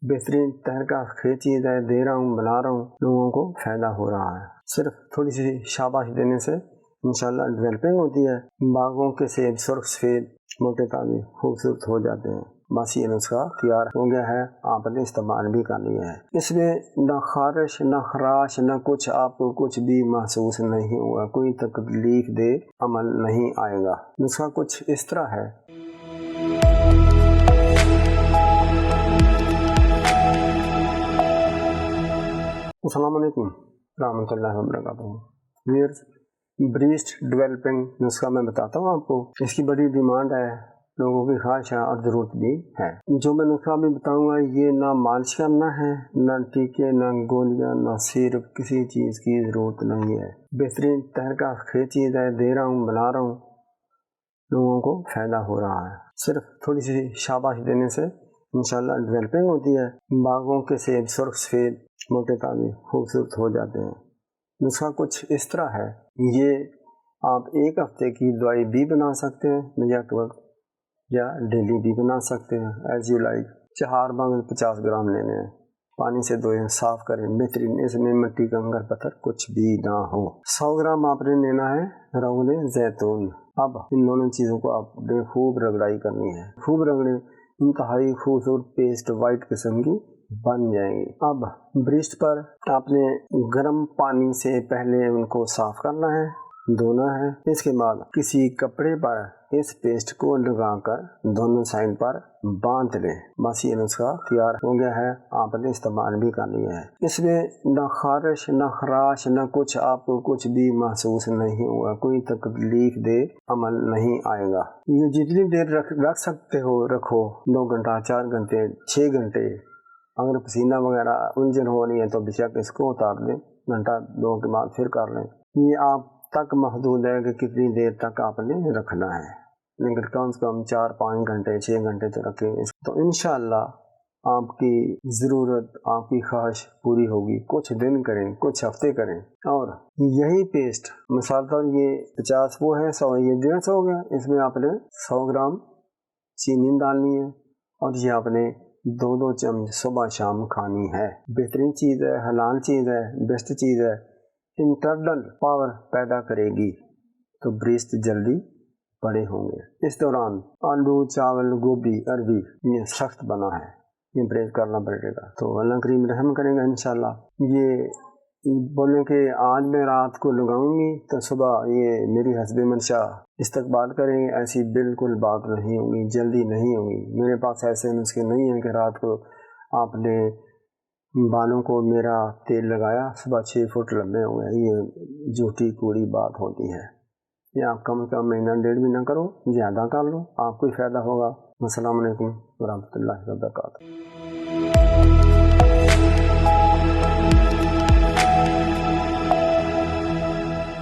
بہترین تحریکہ خیز چیز ہے، دے رہا ہوں، بنا رہا ہوں، لوگوں کو فائدہ ہو رہا ہے۔ صرف تھوڑی سی شاباش دینے سے انشاءاللہ ڈیولپنگ ہوتی ہے، باغوں کے سیب سرخ سفید موٹے تازے خوبصورت ہو جاتے ہیں۔ بس یہ نسخہ تیار ہو گیا ہے، آپ نے استعمال بھی کر لیا ہے۔ اس میں نہ خارش نہ خراش نہ کچھ، آپ کو کچھ بھی محسوس نہیں ہوگا، کوئی تکلیف دہ عمل نہیں آئے گا۔ نسخہ کچھ اس طرح ہے۔ السلام علیکم رحمۃ اللہ وبرکاتہ۔ ویئرز بریسٹ ڈیولپنگ نسخہ میں بتاتا ہوں آپ کو، اس کی بڑی ڈیمانڈ ہے، لوگوں کی خواہش ہے اور ضرورت بھی ہے۔ جو میں نسخہ بھی بتاؤں گا یہ نہ مالش کرنا ہے، نہ ٹیکے، نہ گولیاں، نہ صرف کسی چیز کی ضرورت نہیں ہے۔ بہترین تحریکہ خیز چیز ہے، دے رہا ہوں، بنا رہا ہوں، لوگوں کو فائدہ ہو رہا ہے۔ صرف تھوڑی سی شاباش دینے سے انشاءاللہ ڈیولپنگ ہوتی ہے، باغوں کے سیب سرخ سفید موٹے تازے خوبصورت ہو جاتے ہیں۔ نسخہ کچھ اس طرح ہے۔ یہ آپ ایک ہفتے کی دوائی بھی بنا سکتے ہیں یک وقت، یا ڈیلی بھی بنا سکتے ہیں، ایز یو لائک۔ 4 بانگل 50 گرام لینے ہیں، پانی سے دھوئیں، صاف کریں، بہترین اس میں مٹی کنکر پتھر کچھ بھی نہ ہو۔ 100 گرام آپ نے لینا ہے روغن زیتون۔ اب ان دونوں چیزوں کو آپ نے خوب رگڑائی کرنی ہے، خوب رگڑیں، انتہائی خوبصورت پیسٹ وائٹ قسم کی بن جائیں گی۔ اب بریسٹ پر آپ نے گرم پانی سے پہلے ان کو صاف کرنا ہے، دھونا ہے۔ اس کے بعد کسی کپڑے پر اس پیسٹ کو لگا کر دونوں سائڈ پر باندھ لیں۔ بس یہ نسخہ تیار ہو گیا ہے، آپ نے استعمال بھی کر لیا ہے۔ اس میں نہ خارش نہ خراش نہ کچھ، آپ کو کچھ بھی محسوس نہیں ہوگا، کوئی تکلیف دہ عمل نہیں آئے گا۔ یہ جتنی دیر رکھ سکتے ہو رکھو، 2 گھنٹہ 4 گھنٹے 6 گھنٹے۔ اگر پسینہ وغیرہ الجھن ہو رہی ہے تو بے شک اس کو اتار دیں، گھنٹہ 2 کے بعد پھر کر لیں۔ یہ آپ تک محدود ہے کہ کتنی دیر تک آپ نے رکھنا ہے، لیکن کم سے کم 4-5 گھنٹے 6 گھنٹے تو رکھیں تو انشاءاللہ آپ کی ضرورت، آپ کی خواہش پوری ہوگی۔ کچھ دن کریں، کچھ ہفتے کریں، اور یہی پیسٹ مثال طور یہ 50 وہ ہے، 100 یہ 150 ہو گیا، اس میں آپ نے 100 گرام چینی ڈالنی ہے، اور یہ آپ نے 2 چمچ صبح شام کھانی ہے۔ بہترین چیز ہے، حلال چیز ہے، بیسٹ چیز ہے، انٹرنل پاور پیدا کرے گی تو بریسٹ جلدی بڑے ہوں گے۔ اس دوران آلو، چاول، گوبھی، عربی یہ سخت بنا ہے، یہ بریک کرنا پڑے گا، تو اللہ کریم رحم کرے گا انشاءاللہ۔ یہ بولیں کہ آج میں رات کو لگاؤں گی تو صبح یہ میری حسب منشا استقبال کریں، ایسی بالکل بات نہیں ہوگی، جلدی نہیں ہوگی۔ میرے پاس ایسے نسخے نہیں ہیں کہ رات کو آپ نے بالوں کو میرا تیل لگایا، صبح 6 فٹ لمبے ہو گئے، یہ جھوٹی کوڑی بات ہوتی ہے۔ یہ آپ کم سے کم مہینہ 1.5 مہینہ کرو، زیادہ کر لو، آپ کو ہی فائدہ ہوگا۔ السلام علیکم ورحمۃ اللہ وبرکاتہ۔